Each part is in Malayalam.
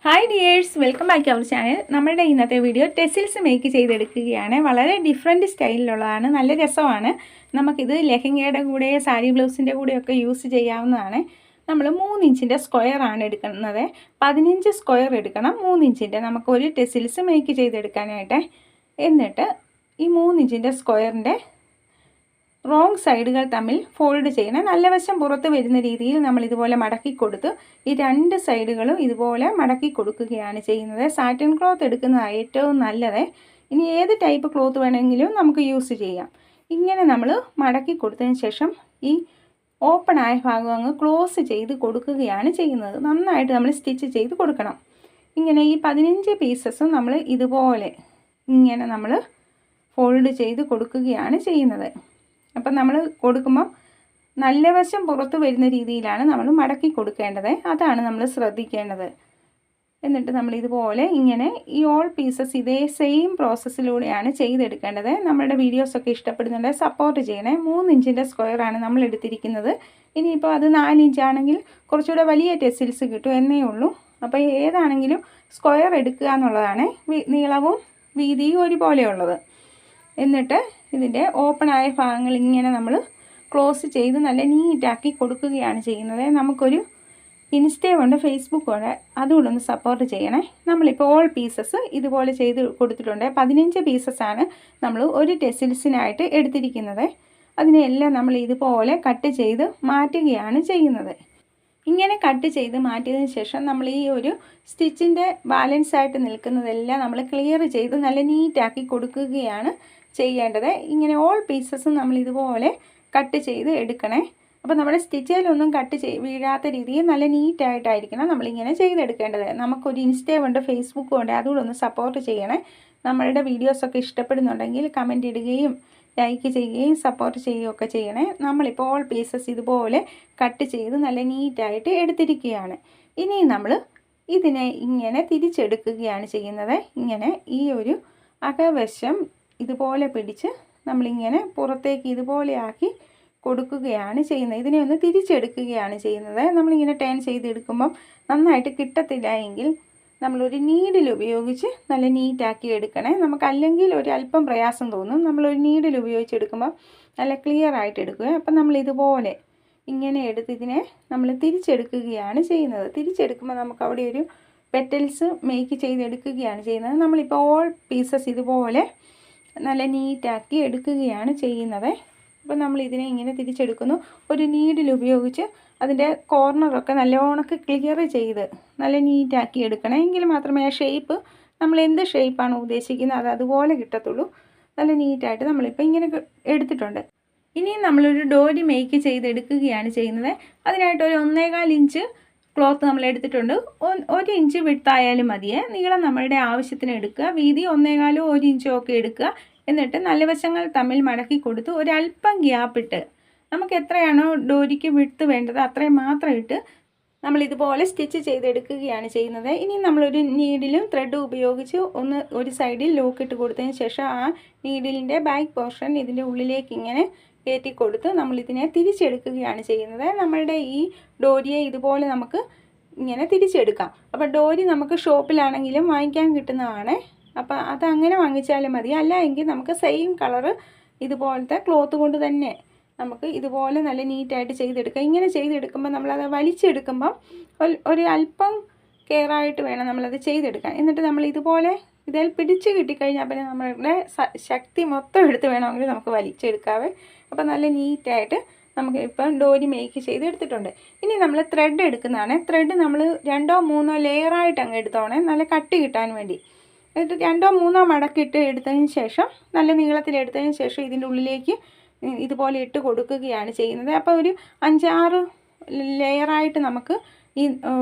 Hi dears, welcome back to our channel. നമ്മുടെ ഇന്നത്തെ വീഡിയോ ടെസിൽസ് മേക്ക് ചെയ്തെടുക്കുകയാണ്. വളരെ ഡിഫറെൻറ്റ് സ്റ്റൈലിലുള്ളതാണ്, നല്ല രസമാണ്. നമുക്കിത് ലെഹങ്കയുടെ കൂടെ സാരി ബ്ലൗസിൻ്റെ കൂടെയൊക്കെ യൂസ് ചെയ്യാവുന്നതാണ്. നമ്മൾ 3 ഇഞ്ചിൻ്റെ സ്ക്വയറാണ് എടുക്കുന്നത്. 15 സ്ക്വയർ എടുക്കണം. 3 ഇഞ്ചിൻ്റെ നമുക്കൊരു ടെസിൽസ് മേക്ക് ചെയ്തെടുക്കാനായിട്ട്. എന്നിട്ട് ഈ 3 ഇഞ്ചിൻ്റെ സ്ക്വയറിൻ്റെ റോങ് സൈഡുകൾ തമ്മിൽ ഫോൾഡ് ചെയ്യണം. നല്ല വശം പുറത്ത് വരുന്ന രീതിയിൽ നമ്മൾ ഇതുപോലെ മടക്കി കൊടുത്ത് ഈ 2 സൈഡുകളും ഇതുപോലെ മടക്കി കൊടുക്കുകയാണ് ചെയ്യുന്നത്. സാറ്റിൻ ക്ലോത്ത് എടുക്കുന്നതാണ് ഏറ്റവും നല്ലത്. ഇനി ഏത് ടൈപ്പ് ക്ലോത്ത് വേണമെങ്കിലും നമുക്ക് യൂസ് ചെയ്യാം. ഇങ്ങനെ നമ്മൾ മടക്കി കൊടുത്തതിന് ശേഷം ഈ ഓപ്പൺ ആയ ഭാഗം അങ്ങ് ക്ലോസ് ചെയ്ത് കൊടുക്കുകയാണ് ചെയ്യുന്നത്. നന്നായിട്ട് നമ്മൾ സ്റ്റിച്ച് ചെയ്ത് കൊടുക്കണം. ഇങ്ങനെ ഈ 15 പീസസും നമ്മൾ ഇതുപോലെ ഇങ്ങനെ നമ്മൾ ഫോൾഡ് ചെയ്ത് കൊടുക്കുകയാണ് ചെയ്യുന്നത്. അപ്പം നമ്മൾ കൊടുക്കുമ്പം നല്ല വശം പുറത്ത് വരുന്ന രീതിയിലാണ് നമ്മൾ മടക്കി കൊടുക്കേണ്ടത്. അതാണ് നമ്മൾ ശ്രദ്ധിക്കേണ്ടത്. എന്നിട്ട് നമ്മൾ ഇതുപോലെ ഇങ്ങനെ ഈ ഓൾ പീസസ് ഇതേ സെയിം പ്രോസസ്സിലൂടെയാണ് ചെയ്തെടുക്കേണ്ടത്. നമ്മളുടെ വീഡിയോസൊക്കെ ഇഷ്ടപ്പെടുന്നുണ്ടെങ്കിൽ സപ്പോർട്ട് ചെയ്യണേ. 3 ഇഞ്ചിൻ്റെ സ്ക്വയറാണ് നമ്മൾ എടുത്തിരിക്കുന്നത്. ഇനിയിപ്പോൾ അത് 4 ഇഞ്ചാണെങ്കിൽ കുറച്ചുകൂടെ വലിയ ടെസിൽസ് കിട്ടും എന്നേ ഉള്ളൂ. അപ്പോൾ ഏതാണെങ്കിലും സ്ക്വയർ എടുക്കുക എന്നുള്ളതാണ്. നീളവും വീതിയും ഒരുപോലെയുള്ളത്. എന്നിട്ട് ഇതിൻ്റെ ഓപ്പൺ ആയ ഭാഗങ്ങൾ ഇങ്ങനെ നമ്മൾ ക്ലോസ് ചെയ്ത് നല്ല നീറ്റാക്കി കൊടുക്കുകയാണ് ചെയ്യുന്നത്. നമുക്കൊരു ഇൻസ്റ്റയുണ്ട്, ഫേസ്ബുക്കുണ്ട്, അതുകൂടെ ഒന്ന് സപ്പോർട്ട് ചെയ്യണേ. നമ്മളിപ്പോൾ ഓൾ പീസസ് ഇതുപോലെ ചെയ്ത് കൊടുത്തിട്ടുണ്ട്. 15 പീസസാണ് നമ്മൾ ഒരു ടെസിൽസിനായിട്ട് എടുത്തിരിക്കുന്നത്. അതിനെല്ലാം നമ്മൾ ഇതുപോലെ കട്ട് ചെയ്ത് മാറ്റുകയാണ് ചെയ്യുന്നത്. ഇങ്ങനെ കട്ട് ചെയ്ത് മാറ്റിയതിന് ശേഷം നമ്മൾ ഈ ഒരു സ്റ്റിച്ചിൻ്റെ ബാലൻസ് ആയിട്ട് നിൽക്കുന്നതെല്ലാം നമ്മൾ ക്ലിയർ ചെയ്ത് നല്ല നീറ്റാക്കി കൊടുക്കുകയാണ് ചെയ്യേണ്ടത്. ഇങ്ങനെ ഓൾ പീസസ് നമ്മൾ ഇതുപോലെ കട്ട് ചെയ്ത് എടുക്കണേ. അപ്പോൾ നമ്മുടെ സ്റ്റിച്ചിലൊന്നും വീഴാത്ത രീതിയിൽ നല്ല നീറ്റായിട്ടായിരിക്കണം നമ്മളിങ്ങനെ ചെയ്തെടുക്കേണ്ടത്. നമുക്കൊരു ഇൻസ്റ്റയുണ്ട്, ഫേസ്ബുക്കും ഉണ്ട്, അതുകൂടെ ഒന്ന് സപ്പോർട്ട് ചെയ്യണേ. നമ്മളുടെ വീഡിയോസൊക്കെ ഇഷ്ടപ്പെടുന്നുണ്ടെങ്കിൽ കമൻറ്റ് ഇടുകയും ലൈക്ക് ചെയ്യുകയും സപ്പോർട്ട് ചെയ്യുകയൊക്കെ ചെയ്യണേ. നമ്മളിപ്പോൾ ഓൾ പീസസ് ഇതുപോലെ കട്ട് ചെയ്ത് നല്ല നീറ്റായിട്ട് എടുത്തിരിക്കുകയാണ്. ഇനി നമ്മൾ ഇതിനെ ഇങ്ങനെ തിരിച്ചെടുക്കുകയാണ് ചെയ്യുന്നത്. ഇങ്ങനെ ഈ ഒരു അകവശം ഇതുപോലെ പിടിച്ച് നമ്മളിങ്ങനെ പുറത്തേക്ക് ഇതുപോലെ ആക്കി കൊടുക്കുകയാണ് ചെയ്യുന്നത്. ഇതിനെ ഒന്ന് തിരിച്ചെടുക്കുകയാണ് ചെയ്യുന്നത്. നമ്മളിങ്ങനെ ടേൺ ചെയ്തെടുക്കുമ്പം നന്നായിട്ട് കിട്ടത്തില്ല എങ്കിൽ നമ്മളൊരു നീഡിൽ ഉപയോഗിച്ച് നല്ല നീറ്റാക്കി എടുക്കണേ. നമുക്കല്ലെങ്കിൽ ഒരു അല്പം പ്രയാസം തോന്നും. നമ്മളൊരു നീഡിൽ ഉപയോഗിച്ചെടുക്കുമ്പോൾ നല്ല ക്ലിയർ ആയിട്ട് എടുക്കുക. അപ്പം നമ്മളിതുപോലെ ഇങ്ങനെ എടുത്ത് ഇതിനെ നമ്മൾ തിരിച്ചെടുക്കുകയാണ് ചെയ്യുന്നത്. തിരിച്ചെടുക്കുമ്പോൾ നമുക്ക് അവിടെ ഒരു പെറ്റൽസ് മേക്ക് ചെയ്തെടുക്കുകയാണ് ചെയ്യുന്നത്. നമ്മളിപ്പോൾ ഓൾ പീസസ് ഇതുപോലെ നല്ല നീറ്റാക്കി എടുക്കുകയാണ് ചെയ്യുന്നത്. അപ്പോൾ നമ്മൾ ഇതിനെ ഇങ്ങനെ തിരിച്ചെടുക്കുന്നു. ഒരു നീഡിൽ ഉപയോഗിച്ച് അതിൻ്റെ കോർണറൊക്കെ നല്ലോണം ക്ലിയർ ചെയ്ത് നല്ല നീറ്റാക്കി എടുക്കണം. എങ്കിൽ മാത്രമേ ആ ഷേപ്പ് നമ്മൾ എന്ത് ഷേപ്പാണ് ഉദ്ദേശിക്കുന്നത് അത് അതുപോലെ കിട്ടത്തുള്ളൂ. നല്ല നീറ്റായിട്ട് നമ്മളിപ്പോൾ ഇങ്ങനെ എടുത്തിട്ടുണ്ട്. ഇനി നമ്മളൊരു ഡോരി മേക്ക് ചെയ്തെടുക്കുകയാണ് ചെയ്യുന്നത്. അതിനായിട്ട് ഒരു 1.25 ഇഞ്ച് ക്ലോത്ത് നമ്മൾ എടുത്തിട്ടുണ്ട്. 1 ഇഞ്ച് വിട്ടായാലും മതിയേ. നീളം നമ്മളുടെ ആവശ്യത്തിന് എടുക്കുക. വീതി 1.25 1 ഇഞ്ചോ ഒക്കെ എടുക്കുക. എന്നിട്ട് നല്ല വശങ്ങൾ തമ്മിൽ മടക്കി കൊടുത്ത് ഒരല്പം ഗ്യാപ്പിട്ട് നമുക്ക് എത്രയാണോ ഡോരിക്ക് വിട്ട് വേണ്ടത് അത്രയും മാത്രം ഇട്ട് നമ്മൾ ഇതുപോലെ സ്റ്റിച്ച് ചെയ്തെടുക്കുകയാണ് ചെയ്യുന്നത്. ഇനി നമ്മളൊരു നീഡിലും ത്രെഡും ഉപയോഗിച്ച് ഒരു സൈഡിൽ ലോക്ക് ഇട്ട് കൊടുത്തതിന് ശേഷം ആ നീഡിലിൻ്റെ ബാക്ക് പോർഷൻ ഇതിൻ്റെ ഉള്ളിലേക്ക് ഇങ്ങനെ കയറ്റി കൊടുത്ത് നമ്മളിതിനെ തിരിച്ചെടുക്കുകയാണ് ചെയ്യുന്നത്. നമ്മളുടെ ഈ ഡോരിയെ ഇതുപോലെ നമുക്ക് ഇങ്ങനെ തിരിച്ചെടുക്കാം. അപ്പോൾ ഡോരി നമുക്ക് ഷോപ്പിലാണെങ്കിലും വാങ്ങിക്കാൻ കിട്ടുന്നതാണ്. അപ്പോൾ അതങ്ങനെ വാങ്ങിച്ചാലും മതി. അല്ല എങ്കിൽ നമുക്ക് സെയിം കളറ് ഇതുപോലത്തെ ക്ലോത്ത് കൊണ്ട് തന്നെ നമുക്ക് ഇതുപോലെ നല്ല നീറ്റായിട്ട് ചെയ്തെടുക്കാം. ഇങ്ങനെ ചെയ്തെടുക്കുമ്പോൾ നമ്മളത് വലിച്ചെടുക്കുമ്പം ഒരു അല്പം കെയറായിട്ട് വേണം നമ്മളത് ചെയ്തെടുക്കാൻ. എന്നിട്ട് നമ്മൾ ഇതുപോലെ ഇതിൽ പിടിച്ച് കിട്ടിക്കഴിഞ്ഞാൽ പിന്നെ നമ്മളുടെ ശക്തി മൊത്തം എടുത്ത് വേണമെങ്കിൽ നമുക്ക് വലിച്ചെടുക്കാവേ. അപ്പോൾ നല്ല നീറ്റായിട്ട് നമുക്ക് ഇപ്പം ഡോരി മേക്ക് ചെയ്തെടുത്തിട്ടുണ്ട്. ഇനി നമ്മൾ ത്രെഡ് എടുക്കുന്നതാണ്. ത്രെഡ് നമ്മൾ 2 3 ലെയറായിട്ട് അങ്ങ് എടുത്തോണേ, നല്ല കട്ടി കിട്ടാൻ വേണ്ടി. എന്നിട്ട് 2 3 മടക്കിട്ട് എടുത്തതിന് ശേഷം നല്ല നീളത്തിലെടുത്തതിന് ശേഷം ഇതിൻ്റെ ഉള്ളിലേക്ക് ഇതുപോലെ ഇട്ട് കൊടുക്കുകയാണ് ചെയ്യുന്നത്. അപ്പോൾ ഒരു 5 6 ലെയറായിട്ട് നമുക്ക് ഈ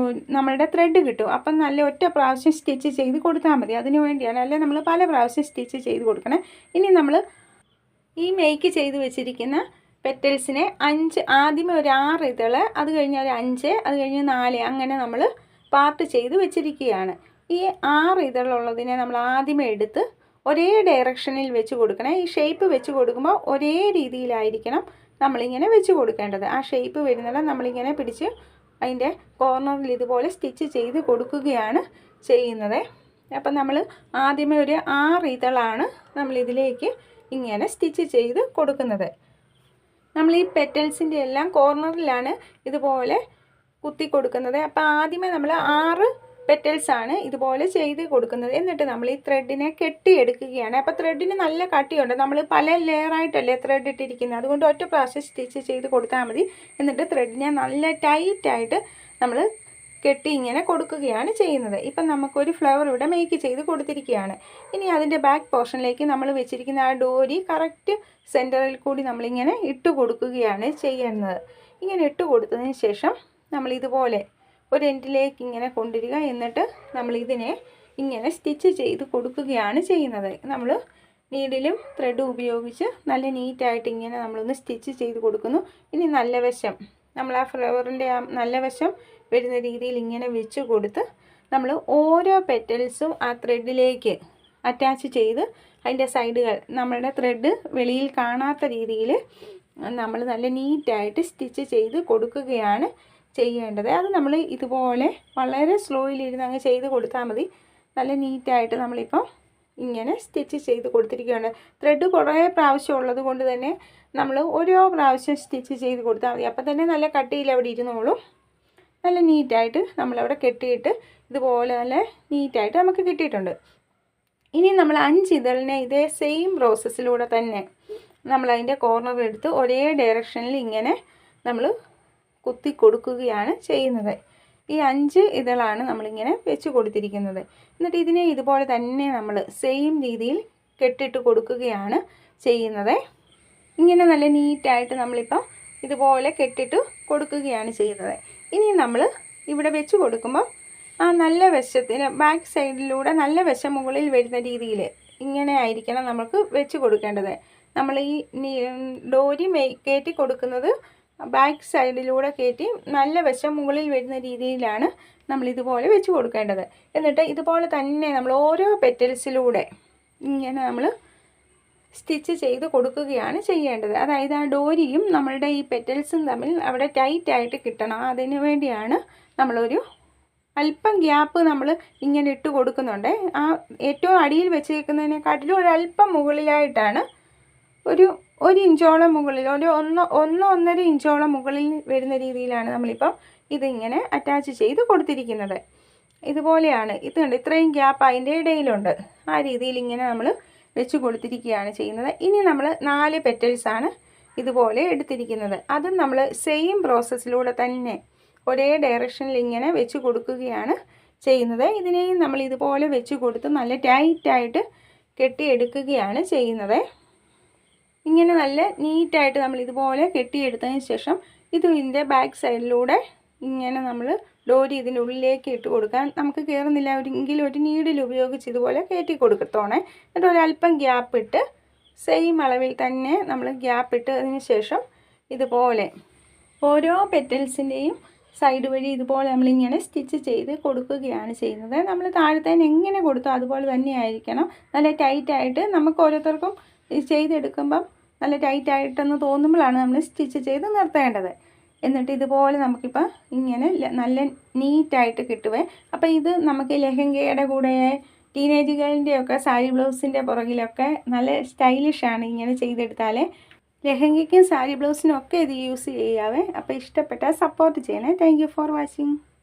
നമ്മളുടെ ത്രെഡ് കിട്ടും. അപ്പം നല്ല ഒറ്റ പ്രാവശ്യം സ്റ്റിച്ച് ചെയ്ത് കൊടുത്താൽ മതി. അതിനു വേണ്ടിയാണ്. അല്ലെ നമ്മൾ പല പ്രാവശ്യം സ്റ്റിച്ച് ചെയ്ത് കൊടുക്കണം. ഇനി നമ്മൾ ഈ മേക്ക് ചെയ്ത് വെച്ചിരിക്കുന്ന പെറ്റൽസിനെ ആദ്യമേ ഒരു 6 ഇതൾ, അത് കഴിഞ്ഞ് ഒരു 5, അത് കഴിഞ്ഞ് 4, അങ്ങനെ നമ്മൾ പാർട്ട് ചെയ്ത് വെച്ചിരിക്കുകയാണ്. ഈ 6 ഇതളുള്ളതിനെ നമ്മൾ ആദ്യമേ എടുത്ത് ഒരേ ഡയറക്ഷനിൽ വെച്ച് കൊടുക്കണം. ഈ ഷേപ്പ് വെച്ച് കൊടുക്കുമ്പോൾ ഒരേ രീതിയിലായിരിക്കണം നമ്മളിങ്ങനെ വെച്ച് കൊടുക്കേണ്ടത്. ആ ഷേപ്പ് വരുന്നത് നമ്മളിങ്ങനെ പിടിച്ച് അതിൻ്റെ കോർണറിൽ ഇതുപോലെ സ്റ്റിച്ച് ചെയ്ത് കൊടുക്കുകയാണ് ചെയ്യുന്നത്. അപ്പം നമ്മൾ ആദ്യമേ ഒരു 6 ഇതളാണ് നമ്മളിതിലേക്ക് ഇങ്ങനെ സ്റ്റിച്ച് ചെയ്ത് കൊടുക്കുന്നത്. നമ്മൾ ഈ പെറ്റൽസിൻ്റെ എല്ലാം കോർണറിലാണ് ഇതുപോലെ കുത്തി കൊടുക്കുന്നത്. അപ്പോൾ ആദ്യമേ നമ്മൾ 6 പെറ്റൽസാണ് ഇതുപോലെ ചെയ്ത് കൊടുക്കുന്നത്. എന്നിട്ട് നമ്മൾ ഈ ത്രെഡിനെ കെട്ടിയെടുക്കുകയാണ്. അപ്പോൾ ത്രെഡിന് നല്ല കട്ടിയുണ്ട്. നമ്മൾ പല ലെയറായിട്ടല്ലേ ത്രെഡ് ഇട്ടിരിക്കുന്നത്. അതുകൊണ്ട് ഒറ്റ പ്രാവശ്യം സ്റ്റിച്ച് ചെയ്ത് കൊടുത്താൽ മതി. എന്നിട്ട് ത്രെഡിനെ നല്ല ടൈറ്റായിട്ട് നമ്മൾ കെട്ടി ഇങ്ങനെ കൊടുക്കുകയാണ് ചെയ്യുന്നത്. ഇപ്പം നമുക്കൊരു ഫ്ലവർ ഇവിടെ മേക്ക് ചെയ്ത് കൊടുത്തിരിക്കുകയാണ്. ഇനി അതിൻ്റെ ബാക്ക് പോർഷനിലേക്ക് നമ്മൾ വെച്ചിരിക്കുന്ന ആ ഡോരി കറക്റ്റ് സെൻറ്ററിൽ കൂടി നമ്മളിങ്ങനെ ഇട്ട് കൊടുക്കുകയാണ് ചെയ്യുന്നത്. ഇങ്ങനെ ഇട്ട് കൊടുത്തതിന് ശേഷം നമ്മൾ ഇതുപോലെ ഒരു എൻഡിലേക്ക് ഇങ്ങനെ കൊണ്ടുവരിക. എന്നിട്ട് നമ്മൾ ഇതിനെ ഇങ്ങനെ സ്റ്റിച്ച് ചെയ്ത് കൊടുക്കുകയാണ് ചെയ്യുന്നത്. നമ്മൾ നീഡിലും ത്രെഡും ഉപയോഗിച്ച് നല്ല നീറ്റായിട്ട് ഇങ്ങനെ നമ്മളൊന്ന് സ്റ്റിച്ച് ചെയ്ത് കൊടുക്കുന്നു. ഇനി നല്ല വശം നമ്മൾ ആ ഫ്ലവറിൻ്റെ ആ നല്ല വശം വരുന്ന രീതിയിൽ ഇങ്ങനെ വെച്ച് കൊടുത്ത് നമ്മൾ ഓരോ പെറ്റൽസും ആ ത്രെഡിലേക്ക് അറ്റാച്ച് ചെയ്ത് അതിൻ്റെ സൈഡുകൾ നമ്മളുടെ ത്രെഡ് വെളിയിൽ കാണാത്ത രീതിയിൽ നമ്മൾ നല്ല നീറ്റായിട്ട് സ്റ്റിച്ച് ചെയ്ത് കൊടുക്കുകയാണ് ചെയ്യേണ്ടത്. അത് നമ്മൾ ഇതുപോലെ വളരെ സ്ലോയിലിരുന്ന് അങ്ങ് ചെയ്ത് കൊടുത്താൽ മതി. നല്ല നീറ്റായിട്ട് നമ്മളിപ്പോൾ ഇങ്ങനെ സ്റ്റിച്ച് ചെയ്ത് കൊടുത്തിരിക്കുകയാണ്. ത്രെഡ് കുറേ പ്രാവശ്യം ഉള്ളത് കൊണ്ട് തന്നെ നമ്മൾ ഓരോ പ്രാവശ്യം സ്റ്റിച്ച് ചെയ്ത് കൊടുത്താൽ മതി. അപ്പം തന്നെ നല്ല കട്ടിയിൽ അവിടെ ഇരുന്നോളും. നല്ല നീറ്റായിട്ട് നമ്മളവിടെ കെട്ടിയിട്ട് ഇതുപോലെ നല്ല നീറ്റായിട്ട് നമുക്ക് കിട്ടിയിട്ടുണ്ട്. ഇനി നമ്മൾ 5 ഇതളിനെ ഇതേ സെയിം പ്രോസസ്സിലൂടെ തന്നെ നമ്മളതിൻ്റെ കോർണർ എടുത്ത് ഒരേ ഡയറക്ഷനിൽ ഇങ്ങനെ നമ്മൾ കുത്തി കൊടുക്കുകയാണ് ചെയ്യുന്നത്. ഈ 5 ഇതളാണ് നമ്മളിങ്ങനെ വെച്ച് കൊടുത്തിരിക്കുന്നത്. എന്നിട്ട് ഇതിനെ ഇതുപോലെ തന്നെ നമ്മൾ സെയിം രീതിയിൽ കെട്ടിട്ട് കൊടുക്കുകയാണ് ചെയ്യുന്നത്. ഇങ്ങനെ നല്ല നീറ്റായിട്ട് നമ്മളിപ്പോൾ ഇതുപോലെ കെട്ടിട്ട് കൊടുക്കുകയാണ് ചെയ്യുന്നത്. ഇനി നമ്മൾ ഇവിടെ വെച്ച് കൊടുക്കുമ്പോൾ ആ നല്ല വശത്തിന് ബാക്ക് സൈഡിലൂടെ നല്ല വശം മുകളിൽ വരുന്ന രീതിയിൽ ഇങ്ങനെ ആയിരിക്കണം നമുക്ക് വെച്ച് കൊടുക്കേണ്ടത്. നമ്മൾ ഈ ഡോരി കയറ്റി കൊടുക്കുന്നത് ബാക്ക് സൈഡിലൂടെ കയറ്റി നല്ല വശം മുകളിൽ വരുന്ന രീതിയിലാണ് നമ്മളിതുപോലെ വെച്ച് കൊടുക്കേണ്ടത്. എന്നിട്ട് ഇതുപോലെ തന്നെ നമ്മൾ ഓരോ പെറ്റൽസിലൂടെ ഇങ്ങനെ നമ്മൾ സ്റ്റിച്ച് ചെയ്ത് കൊടുക്കുകയാണ് ചെയ്യേണ്ടത്. അതായത് ആ ഡോരിയും നമ്മളുടെ ഈ പെറ്റൽസും തമ്മിൽ അവിടെ ടൈറ്റായിട്ട് കിട്ടണം. അതിന് വേണ്ടിയാണ് നമ്മളൊരു അല്പം ഗ്യാപ്പ് നമ്മൾ ഇങ്ങനെ ഇട്ട് കൊടുക്കുന്നുണ്ട്. ആ ഏറ്റവും അടിയിൽ വെച്ചേക്കുന്നതിനെക്കാട്ടിലും ഒരല്പം മുകളിലായിട്ടാണ് ഒരു ഇഞ്ചോളം മുകളിൽ ഒരു 1-1.5 ഇഞ്ചോളം മുകളിൽ വരുന്ന രീതിയിലാണ് നമ്മളിപ്പം ഇതിങ്ങനെ അറ്റാച്ച് ചെയ്ത് കൊടുത്തിരിക്കുന്നത്. ഇതുപോലെയാണ് ഇത് കണ്ട് ഇത്രയും ഗ്യാപ്പ് അതിൻ്റെ ഇടയിലുണ്ട്. ആ രീതിയിൽ ഇങ്ങനെ നമ്മൾ വെച്ച് കൊടുത്തിരിക്കുകയാണ് ചെയ്യുന്നത്. ഇനി നമ്മൾ 4 പെറ്റൽസാണ് ഇതുപോലെ എടുത്തിരിക്കുന്നത്. അതും നമ്മൾ സെയിം പ്രോസസ്സിലൂടെ തന്നെ ഒരേ ഡയറക്ഷനിൽ ഇങ്ങനെ വെച്ച് കൊടുക്കുകയാണ് ചെയ്യുന്നത്. ഇതിനെയും നമ്മൾ ഇതുപോലെ വെച്ച് കൊടുത്ത് നല്ല ടൈറ്റായിട്ട് കെട്ടിയെടുക്കുകയാണ് ചെയ്യുന്നത്. ഇങ്ങനെ നല്ല നീറ്റായിട്ട് നമ്മൾ ഇതുപോലെ കെട്ടിയെടുത്തതിന് ശേഷം ഇതിൻ്റെ ബാക്ക് സൈഡിലൂടെ ഇങ്ങനെ നമ്മൾ ഡോരി ഇതിൻ്റെ ഉള്ളിലേക്ക് ഇട്ട് കൊടുക്കാൻ നമുക്ക് കയറുന്നില്ല എങ്കിലും ഒരു നീഡിൽ ഉപയോഗിച്ച് ഇതുപോലെ കയറ്റി കൊടുക്കത്തോണേ. എന്നിട്ട് ഒരല്പം ഗ്യാപ്പ് ഇട്ട് സെയിം അളവിൽ തന്നെ നമ്മൾ ഗ്യാപ്പ് ഇട്ടതിന് ശേഷം ഇതുപോലെ ഓരോ പെറ്റൽസിൻ്റെയും സൈഡ് വഴി ഇതുപോലെ നമ്മളിങ്ങനെ സ്റ്റിച്ച് ചെയ്ത് കൊടുക്കുകയാണ് ചെയ്യുന്നത്. നമ്മൾ താഴത്തേന് എങ്ങനെ കൊടുത്തോ അതുപോലെ തന്നെ ആയിരിക്കണം. നല്ല ടൈറ്റായിട്ട് നമുക്ക് ഓരോരുത്തർക്കും ചെയ്തെടുക്കുമ്പം നല്ല ടൈറ്റായിട്ടെന്ന് തോന്നുമ്പോഴാണ് നമ്മൾ സ്റ്റിച്ച് ചെയ്ത് നിർത്തേണ്ടത്. എന്നിട്ട് ഇതുപോലെ നമുക്കിപ്പോൾ ഇങ്ങനെ നല്ല നീറ്റായിട്ട് കിട്ടുവേ. അപ്പോൾ ഇത് നമുക്ക് ലെഹങ്കയുടെ കൂടെ ടീനേജുകളുടെയൊക്കെ സാരി ബ്ലൗസിൻ്റെ പുറകിലൊക്കെ നല്ല സ്റ്റൈലിഷാണ് ഇങ്ങനെ ചെയ്തെടുത്താൽ. ലെഹങ്കയ്ക്കും സാരി ബ്ലൗസിനും ഒക്കെ ഇത് യൂസ് ചെയ്യാവേ. അപ്പോൾ ഇഷ്ടപ്പെട്ടാൽ സപ്പോർട്ട് ചെയ്യണേ. Thank you for watching.